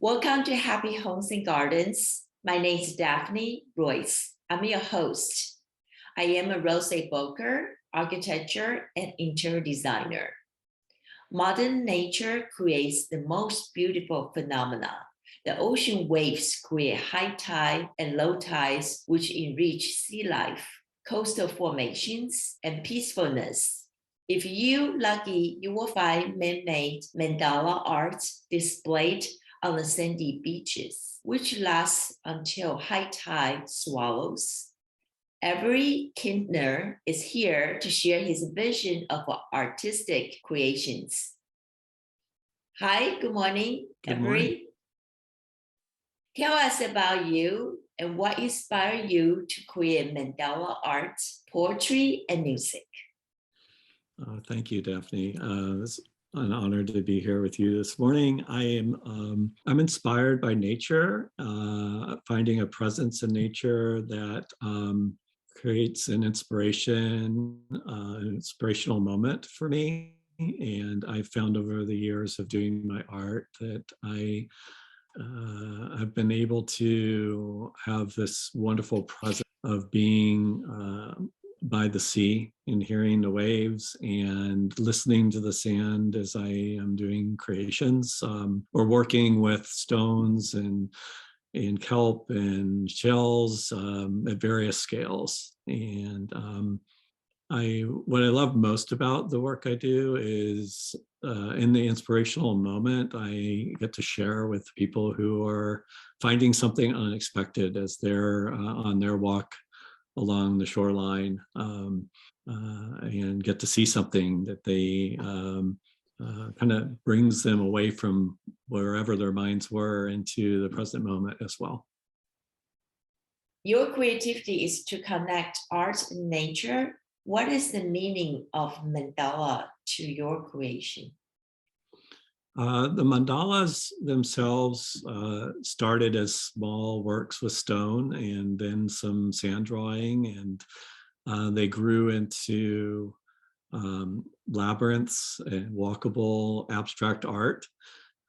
Welcome to Happy Homes and Gardens. My name is Daphne Royce. I'm your host. I am a real estate broker, architecture, and interior designer. Modern nature creates the most beautiful phenomena. The ocean waves create high tide and low tides, which enrich sea life, coastal formations, and peacefulness. If you're lucky, you will find man-made mandala art displayed on the sandy beaches, which lasts until high tide swallows. Avery Kintner is here to share his vision of artistic creations. Hi, good morning, Good Avery. morning. Tell us about you and what inspired you to create mandala art, poetry, and music. Thank you, Daphne. It's an honor to be here with you this morning. I'm inspired by nature, finding a presence in nature that creates an inspirational moment for me. And I found over the years of doing my art that I've been able to have this wonderful presence of being by the sea and hearing the waves and listening to the sand as I am doing creations or working with stones and kelp and shells at various scales. And what I love most about the work I do is in the inspirational moment, I get to share with people who are finding something unexpected as they're on their walk along the shoreline and get to see something that they kind of brings them away from wherever their minds were into the present moment as well. Your creativity is to connect art and nature. What is the meaning of mandala to your creation? The mandalas themselves started as small works with stone and then some sand drawing, and they grew into labyrinths and walkable abstract art.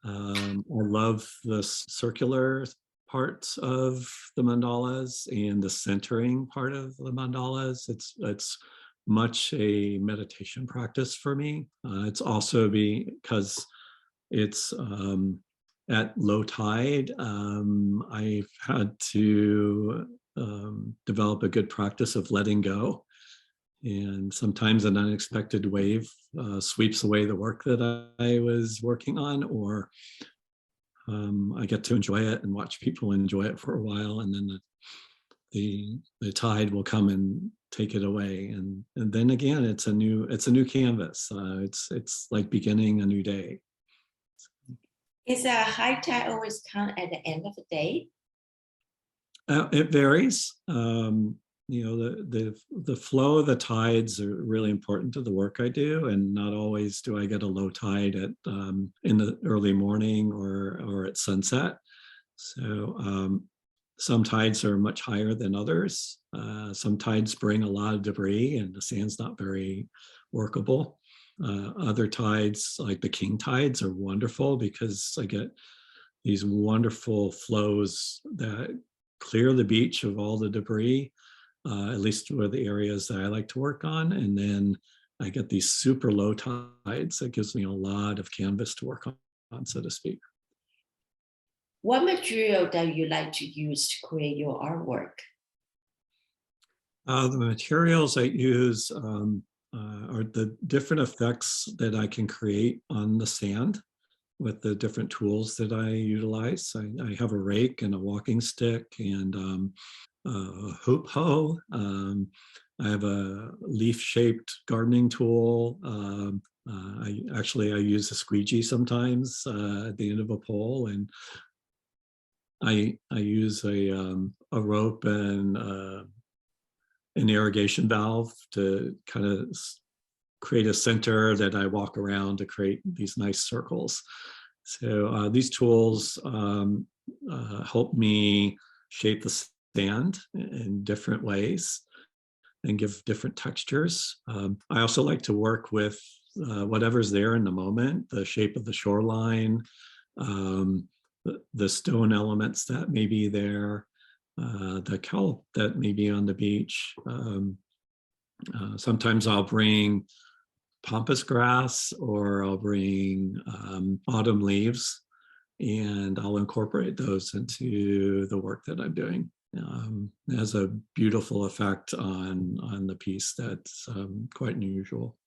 I love the circular parts of the mandalas and the centering part of the mandalas. It's much a meditation practice for me. It's also because it's at low tide. I've had to develop a good practice of letting go. And sometimes an unexpected wave sweeps away the work that I was working on, or I get to enjoy it and watch people enjoy it for a while, and then the tide will come and take it away. And then again, it's a new canvas. It's like beginning a new day. Is a high tide always come at the end of the day? It varies. The flow of the tides are really important to the work I do, and not always do I get a low tide at in the early morning or at sunset. So some tides are much higher than others. Some tides bring a lot of debris, and the sand's not very workable. Other tides, like the king tides, are wonderful because I get these wonderful flows that clear the beach of all the debris, at least where the areas that I like to work on. And then I get these super low tides that gives me a lot of canvas to work on, so to speak. What material do you like to use to create your artwork? The materials I use are the different effects that I can create on the sand with the different tools that I utilize. I have a rake and a walking stick and a hoop hoe. I have a leaf-shaped gardening tool. I use a squeegee sometimes at the end of a pole, and I use a rope and an irrigation valve to kind of create a center that I walk around to create these nice circles. So these tools help me shape the sand in different ways and give different textures. I also like to work with whatever's there in the moment, the shape of the shoreline, the stone elements that may be there, the kelp that may be on the beach. Sometimes I'll bring pampas grass, or I'll bring autumn leaves, and I'll incorporate those into the work that I'm doing. It has a beautiful effect on the piece that's quite unusual.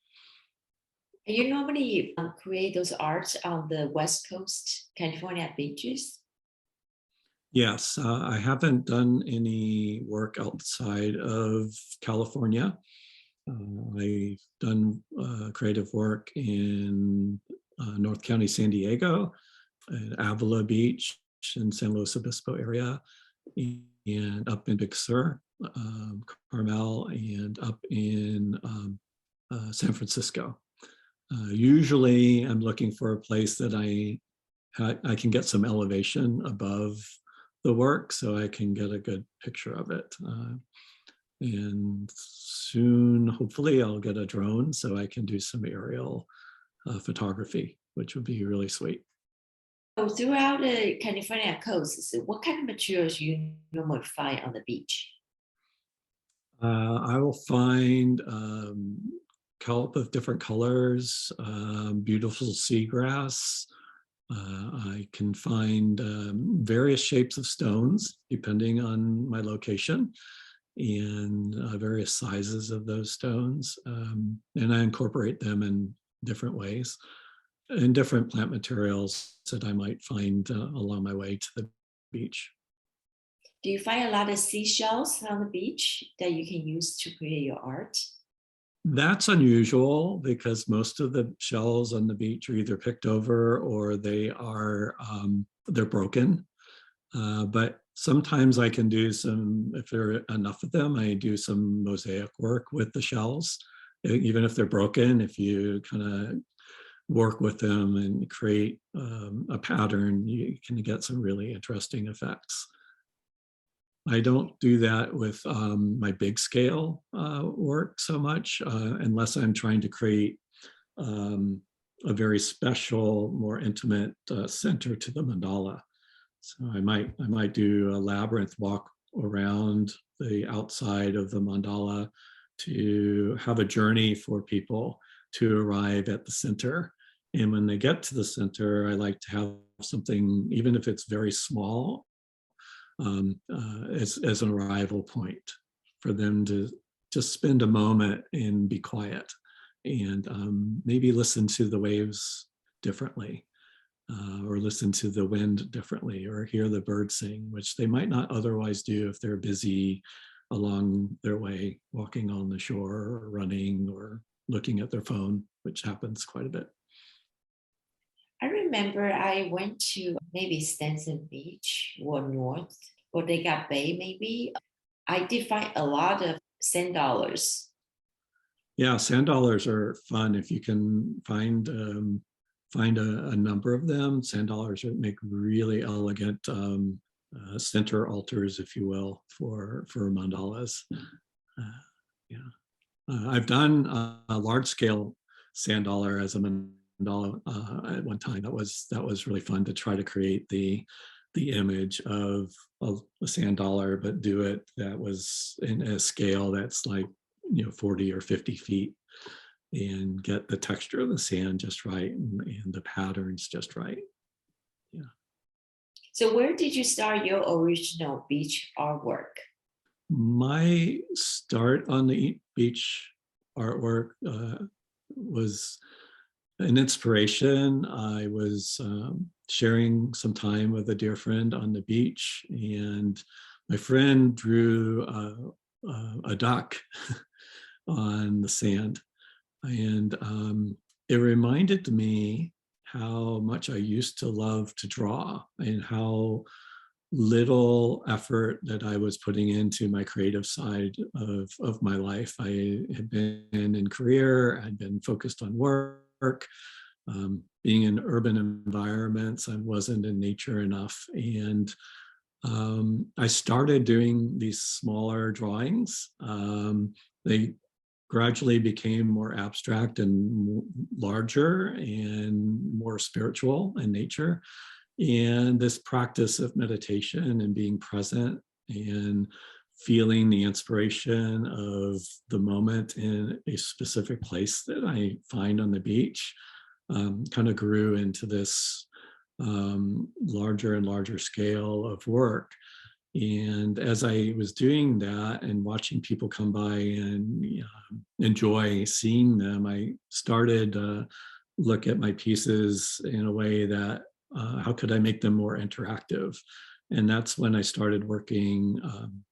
You normally create those arts on the West Coast, California beaches? Yes, I haven't done any work outside of California. I've done creative work in North County, San Diego, at Avila Beach in San Luis Obispo area, and up in Big Sur, Carmel, and up in San Francisco. Usually I'm looking for a place that I can get some elevation above the work so I can get a good picture of it. And soon, hopefully, I'll get a drone so I can do some aerial photography, which would be really sweet. So throughout the California coast, so what kind of materials you normally find on the beach? I will find kelp of different colors, beautiful seagrass. I can find various shapes of stones depending on my location, and various sizes of those stones. And I incorporate them in different ways, and different plant materials that I might find along my way to the beach. Do you find a lot of seashells on the beach that you can use to create your art? That's unusual because most of the shells on the beach are either picked over or they're broken. But sometimes I can do some, if there are enough of them, I do some mosaic work with the shells. Even if they're broken, if you kind of work with them and create a pattern, you can get some really interesting effects. I don't do that with my big scale work so much, unless I'm trying to create a very special, more intimate center to the mandala. So I might do a labyrinth walk around the outside of the mandala to have a journey for people to arrive at the center. And when they get to the center, I like to have something, even if it's very small, as an arrival point for them to just spend a moment and be quiet, and maybe listen to the waves differently, or listen to the wind differently, or hear the birds sing, which they might not otherwise do if they're busy along their way, walking on the shore or running or looking at their phone, which happens quite a bit. I remember I went to maybe Stanton Beach or North Bodega Bay, maybe. I did find a lot of sand dollars. Yeah, sand dollars are fun if you can find a number of them. Sand dollars make really elegant center altars, if you will, for mandalas. Yeah, I've done a large scale sand dollar as a mandala at one time. That was really fun to try to create the image of a sand dollar, but do it that was in a scale that's like 40 or 50 feet, and get the texture of the sand just right, and the patterns just right. Yeah. So where did you start your original beach artwork? My start on the beach artwork was an inspiration. I was sharing some time with a dear friend on the beach, and my friend drew a duck on the sand. And it reminded me how much I used to love to draw, and how little effort that I was putting into my creative side of my life. I had been in career, I'd been focused on work, being in urban environments, I wasn't in nature enough. And I started doing these smaller drawings. They gradually became more abstract and larger and more spiritual in nature. And this practice of meditation and being present and feeling the inspiration of the moment in a specific place that I find on the beach kind of grew into this larger and larger scale of work. And as I was doing that and watching people come by and enjoy seeing them, I started look at my pieces in a way that how could I make them more interactive? And that's when I started working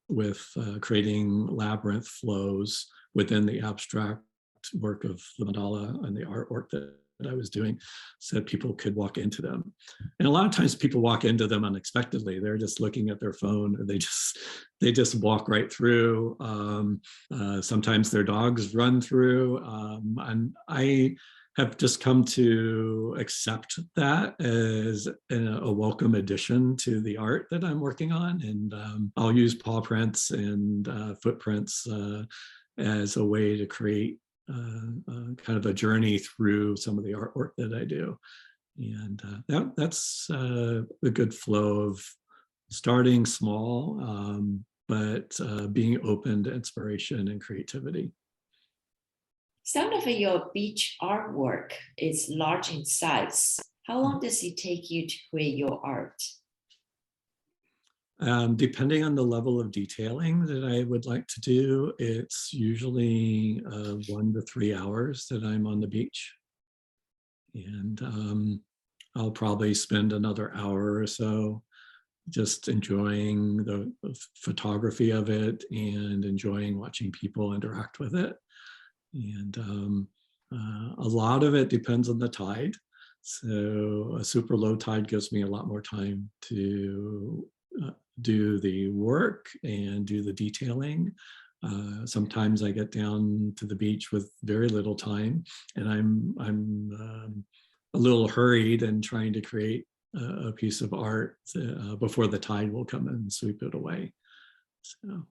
with creating labyrinth flows within the abstract work of the mandala and the artwork that I was doing, so that people could walk into them. And a lot of times people walk into them unexpectedly. They're just looking at their phone, or they just walk right through. Sometimes their dogs run through, and I have just come to accept that as a welcome addition to the art that I'm working on. And I'll use paw prints and footprints as a way to create kind of a journey through some of the artwork that I do. And that's a good flow of starting small, but being open to inspiration and creativity. Some of your beach artwork is large in size. How long does it take you to create your art? Depending on the level of detailing that I would like to do, it's usually 1 to 3 hours that I'm on the beach. And I'll probably spend another hour or so just enjoying the photography of it and enjoying watching people interact with it. And a lot of it depends on the tide. So a super low tide gives me a lot more time to do the work and do the detailing. Sometimes I get down to the beach with very little time, and I'm a little hurried and trying to create a piece of art before the tide will come and sweep it away. So,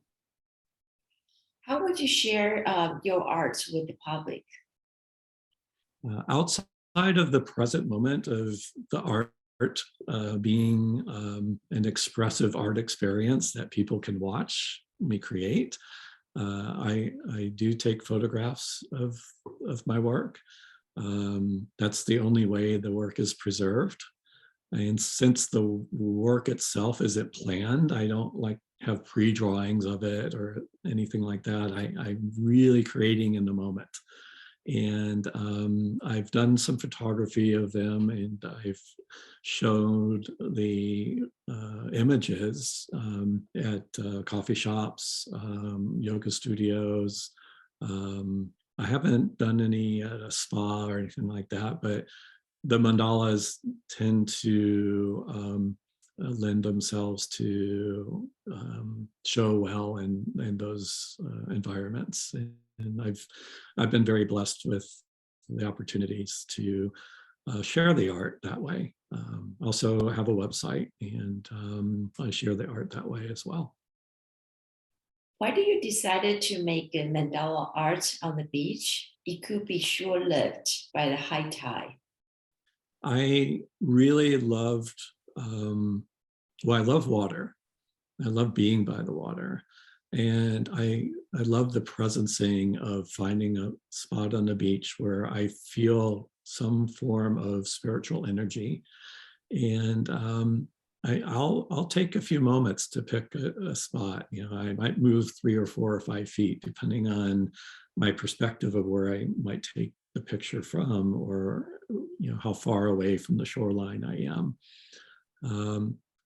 How would you share your art with the public? outside of the present moment of the art being an expressive art experience that people can watch me create, I do take photographs of my work. That's the only way the work is preserved. And since the work itself isn't planned, I don't like have pre-drawings of it or anything like that. I'm really creating in the moment. And I've done some photography of them, and I've showed the images at coffee shops, yoga studios. I haven't done any at a spa or anything like that, but the mandalas tend to lend themselves to show well in those environments. And I've been very blessed with the opportunities to share the art that way. Also have a website, and I share the art that way as well. Why do you decided to make a mandala art on the beach? It could be short-lived by the high tide. I really loved, I love water. I love being by the water. And I love the presencing of finding a spot on the beach where I feel some form of spiritual energy. And I'll take a few moments to pick a spot. I might move 3 or 4 or 5 feet, depending on my perspective of where I might take the picture from, or how far away from the shoreline I am.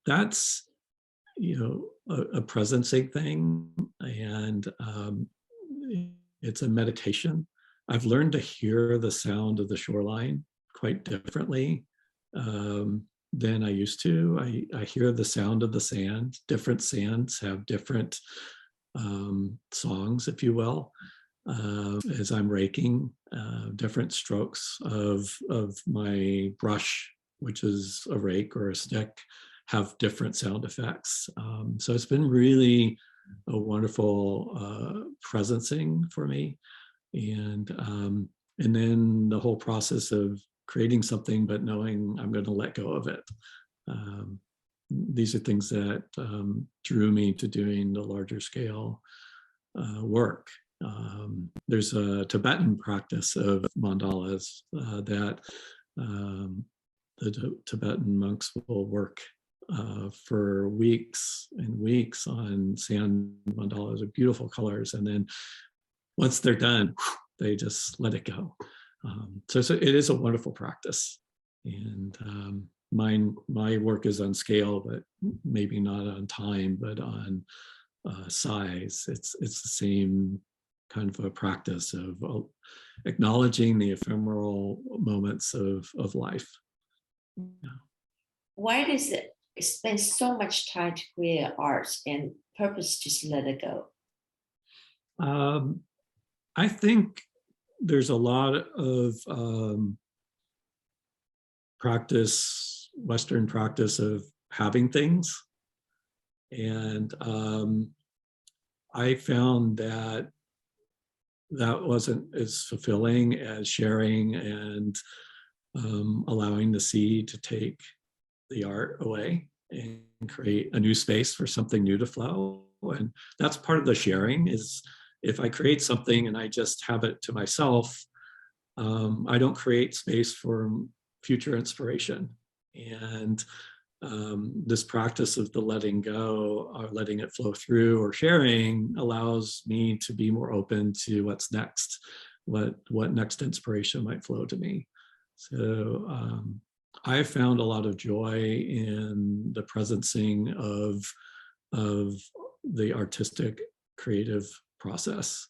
That's a presencing thing, and it's a meditation. I've learned to hear the sound of the shoreline quite differently than I used to. I hear the sound of the sand. Different sands have different songs, if you will. As I'm raking, different strokes of my brush, which is a rake or a stick, have different sound effects. So it's been really a wonderful presencing for me. And then the whole process of creating something, but knowing I'm going to let go of it. these are things that drew me to doing the larger scale work. There's a Tibetan practice of mandalas that the Tibetan monks will work for weeks and weeks on sand mandalas of beautiful colors. And then once they're done, they just let it go. So it is a wonderful practice. And my work is on scale, but maybe not on time, but on size. It's the same kind of a practice of acknowledging the ephemeral moments of life. Yeah. Why does it spend so much time to create art and purpose just let it go? I think there's a lot of practice, Western practice of having things. And I found that wasn't as fulfilling as sharing and allowing the sea to take the art away and create a new space for something new to flow. And that's part of the sharing is if I create something and I just have it to myself, I don't create space for future inspiration. And this practice of the letting go or letting it flow through or sharing allows me to be more open to what's next, what next inspiration might flow to me. So I found a lot of joy in the presencing of the artistic creative process.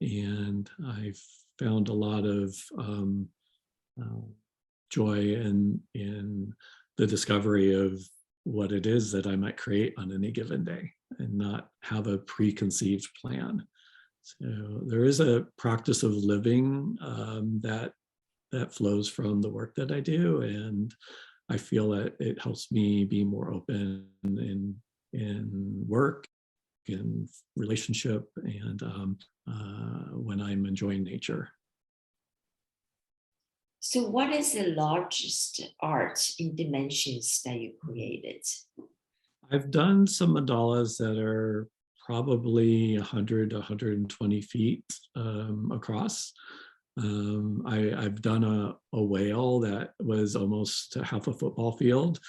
And I've found a lot of joy in the discovery of what it is that I might create on any given day and not have a preconceived plan. So there is a practice of living that flows from the work that I do. And I feel that it helps me be more open in work, in relationship, and when I'm enjoying nature. So what is the largest art in dimensions that you created? I've done some mandalas that are probably 100 to 120 feet across. I've done a whale that was almost half a football field.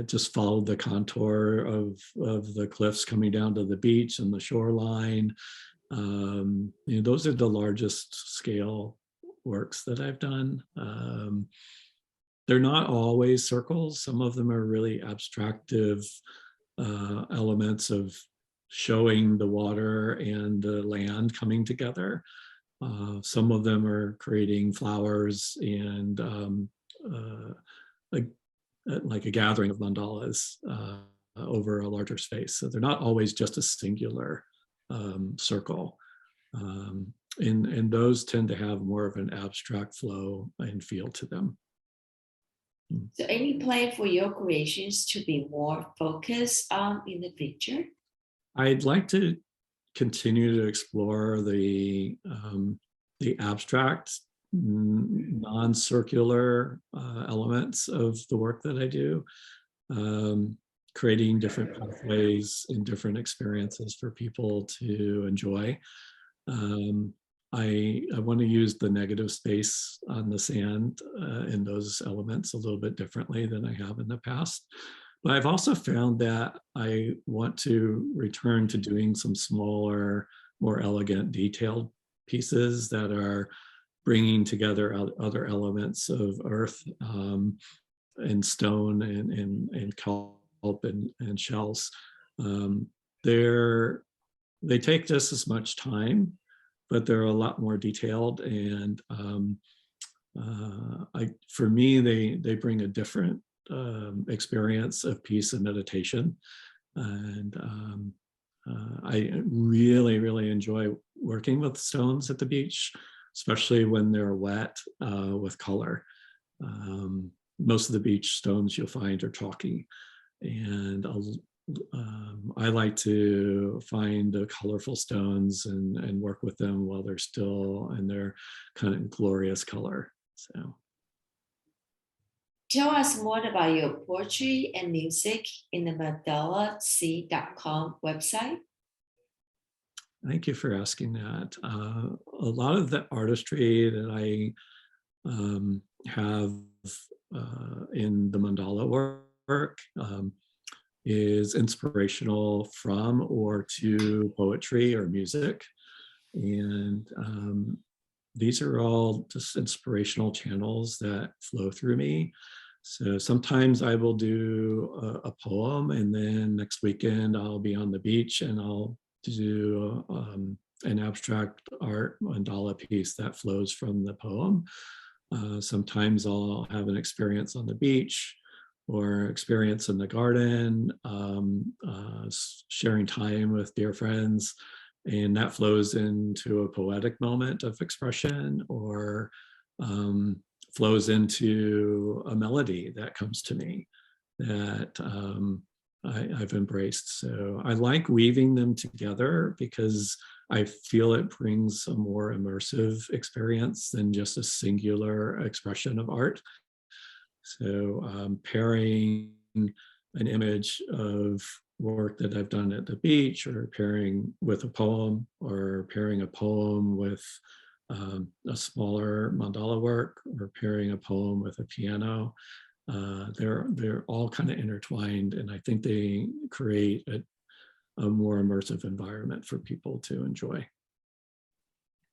Just followed the contour of the cliffs coming down to the beach and the shoreline. Those are the largest scale works that I've done. They're not always circles. Some of them are really abstractive elements of showing the water and the land coming together. Some of them are creating flowers and like a gathering of mandalas over a larger space. So they're not always just a singular circle. And those tend to have more of an abstract flow and feel to them. So any plan for your creations to be more focused on in the future? I'd like to continue to explore the abstract, non-circular elements of the work that I do, creating different pathways and different experiences for people to enjoy. I want to use the negative space on the sand in those elements a little bit differently than I have in the past. But I've also found that I want to return to doing some smaller, more elegant, detailed pieces that are bringing together other elements of earth and stone and kelp and shells. They take just as much time, but they're a lot more detailed. And for me, they bring a different experience of peace and meditation. And I really, really enjoy working with stones at the beach, especially when they're wet with color. Most of the beach stones you'll find are chalky. And I like to find the colorful stones and work with them while they're still in their kind of glorious color. So. Tell us more about your poetry and music in the MandalaSea.com website. Thank you for asking that. A lot of the artistry that I have in the mandala work is inspirational from or to poetry or music. And these are all just inspirational channels that flow through me. So sometimes I will do a poem, and then next weekend I'll be on the beach and I'll do an abstract art mandala piece that flows from the poem. Sometimes I'll have an experience on the beach or experience in the garden, sharing time with dear friends, and that flows into a poetic moment of expression, or flows into a melody that comes to me that I've embraced. So I like weaving them together because I feel it brings a more immersive experience than just a singular expression of art. So pairing an image of work that I've done at the beach, or pairing with a poem, or pairing a poem with a smaller mandala work, or pairing a poem with a piano. They're all kind of intertwined, and I think they create a more immersive environment for people to enjoy.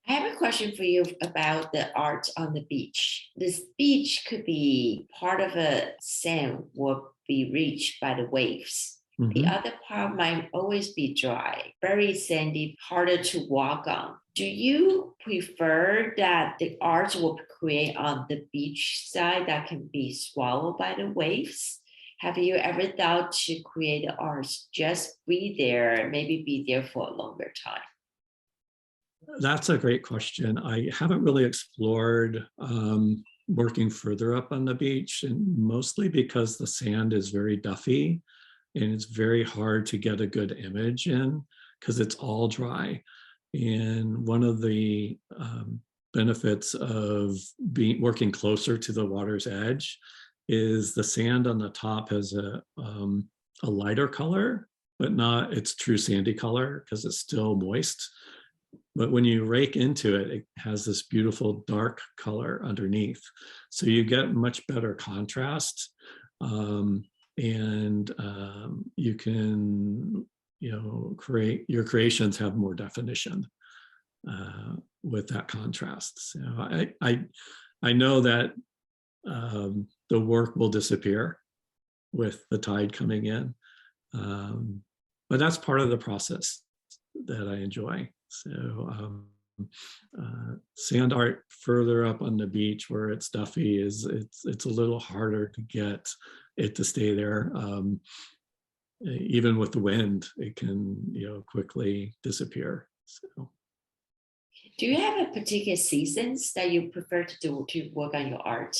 I have a question for you about the art on the beach. This beach could be part of a sand will be reached by the waves. The Mhm. other part might always be dry, very sandy, harder to walk on. Do you prefer that the art will create on the beach side that can be swallowed by the waves? Have you ever thought to create the art just be there, maybe be there for a longer time? That's a great question. I haven't really explored working further up on the beach, and mostly because the sand is very duffy and it's very hard to get a good image in because it's all dry. And one of the benefits of working closer to the water's edge is the sand on the top has a lighter color, but not its true sandy color because it's still moist. But when you rake into it, it has this beautiful dark color underneath. So you get much better contrast. And you can, create, your creations have more definition with that contrast. So I know that the work will disappear with the tide coming in. But that's part of the process that I enjoy. So sand art further up on the beach where it's duffy it's a little harder to get it to stay there. Even with the wind, it can quickly disappear. So Do you have a particular seasons that you prefer to work on your art?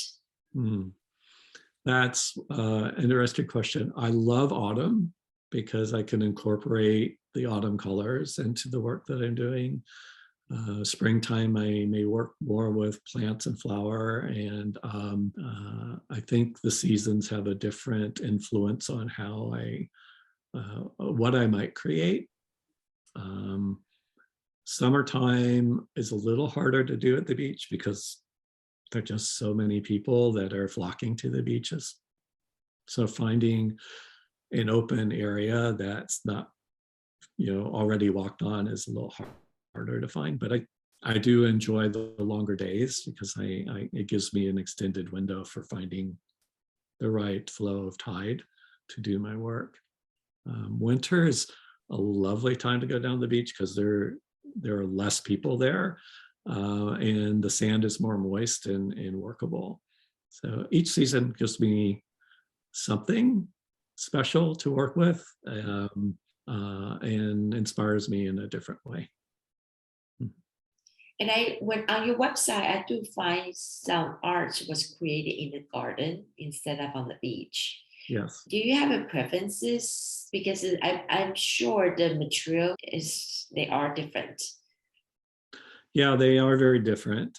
That's an interesting question. I love autumn because I can incorporate the autumn colors into the work that I'm doing. Springtime, I may work more with plants and flower, and I think the seasons have a different influence on how what I might create. Summertime is a little harder to do at the beach because there are just so many people that are flocking to the beaches. So finding an open area that's not already walked on is a little harder to find. But I do enjoy the longer days because it gives me an extended window for finding the right flow of tide to do my work. Winter is a lovely time to go down the beach because there are less people there, and the sand is more moist and workable. So each season gives me something special to work with, and inspires me in a different way. And when on your website, I do find some art was created in the garden instead of on the beach. Yes. Do you have a preferences? Because I'm sure the material they are different. Yeah, they are very different.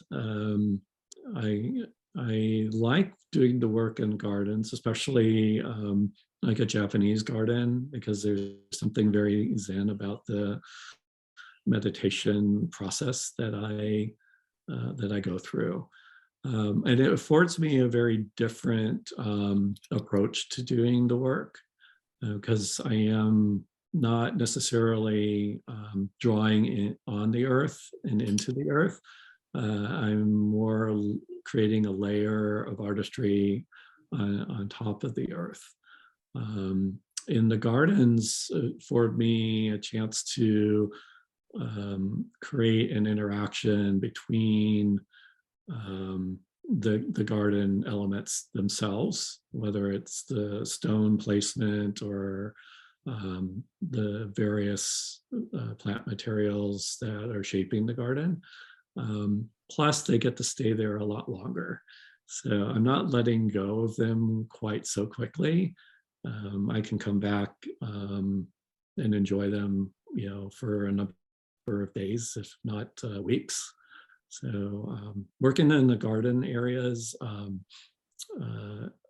I like doing the work in gardens, especially like a Japanese garden, because there's something very zen about the meditation process that I go through. And it affords me a very different approach to doing the work, because I am not necessarily drawing on the earth and into the earth. I'm more creating a layer of artistry on top of the earth. In the gardens, for me, a chance to create an interaction between the garden elements themselves, whether it's the stone placement or the various plant materials that are shaping the garden. Plus, they get to stay there a lot longer. So I'm not letting go of them quite so quickly. I can come back and enjoy them, for a number of days, if not weeks. So working in the garden areas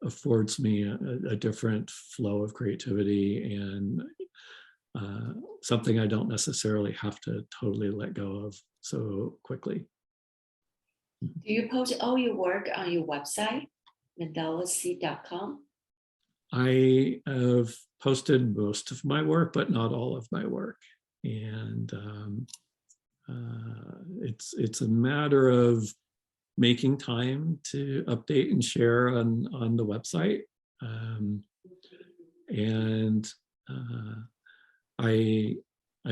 affords me a different flow of creativity and something I don't necessarily have to totally let go of so quickly. Do you post all your work on your website, mandalasea.com? I have posted most of my work, but not all of my work. And it's a matter of making time to update and share on the website. And I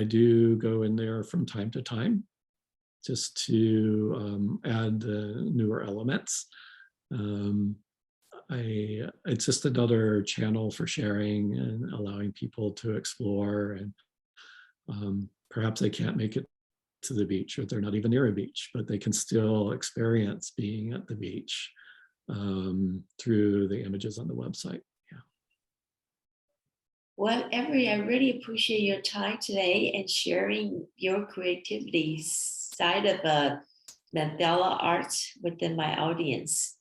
do go in there from time to time just to add the newer elements. It's just another channel for sharing and allowing people to explore. And perhaps they can't make it to the beach, or they're not even near a beach, but they can still experience being at the beach through the images on the website. Yeah. Well, Avery, I really appreciate your time today and sharing your creativity side of mandala art within my audience.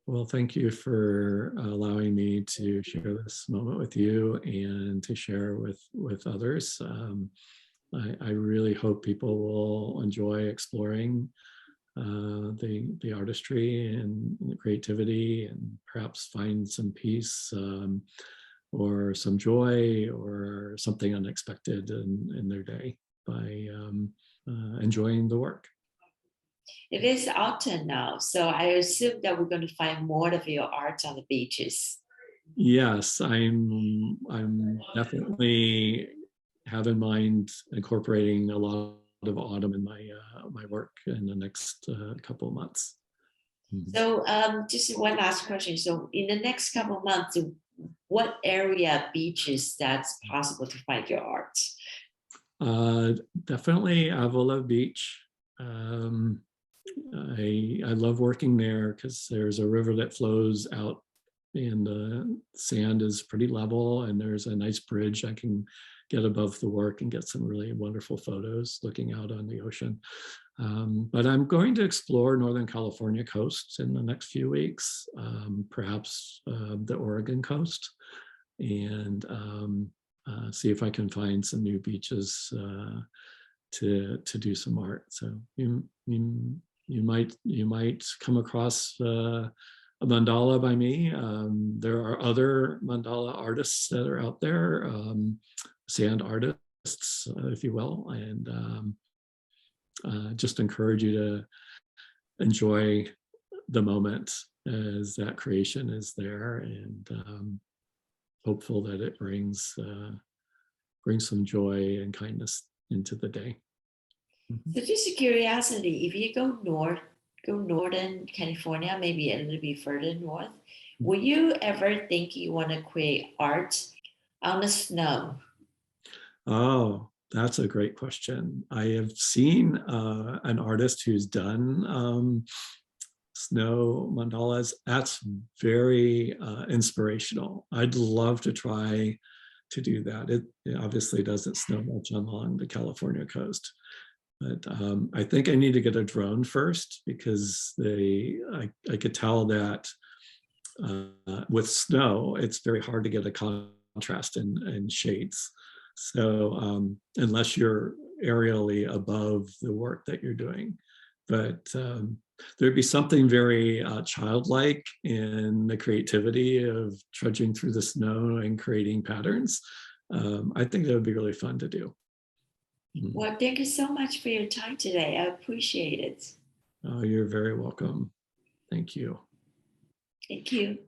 Well, thank you for allowing me to share this moment with you and to share with others. I really hope people will enjoy exploring the artistry and the creativity, and perhaps find some peace or some joy or something unexpected in their day by enjoying the work. It is autumn now, so I assume that we're going to find more of your art on the beaches. Yes, I'm definitely have in mind incorporating a lot of autumn in my work in the next couple of months. So just one last question. So in the next couple of months, what area beaches that's possible to find your art? Definitely Avila Beach. I love working there because there's a river that flows out and the sand is pretty level, and there's a nice bridge I can get above the work and get some really wonderful photos looking out on the ocean. But I'm going to explore Northern California coast in the next few weeks, perhaps the Oregon coast, and see if I can find some new beaches to do some art. So you might come across a mandala by me. There are other mandala artists that are out there, sand artists, if you will, and just encourage you to enjoy the moment as that creation is there, and hopeful that it brings some joy and kindness into the day. So just a curiosity, if you go northern California, maybe a little bit further north, will you ever think you want to create art on the snow? Oh, that's a great question. I have seen an artist who's done snow mandalas. That's very inspirational. I'd love to try to do that. It obviously doesn't snow much along the California coast, But I think I need to get a drone first because I could tell that with snow, it's very hard to get a contrast in shades. So unless you're aerially above the work that you're doing, but there'd be something very childlike in the creativity of trudging through the snow and creating patterns. I think that would be really fun to do. Well, thank you so much for your time today. I appreciate it. Oh, you're very welcome. Thank you. Thank you.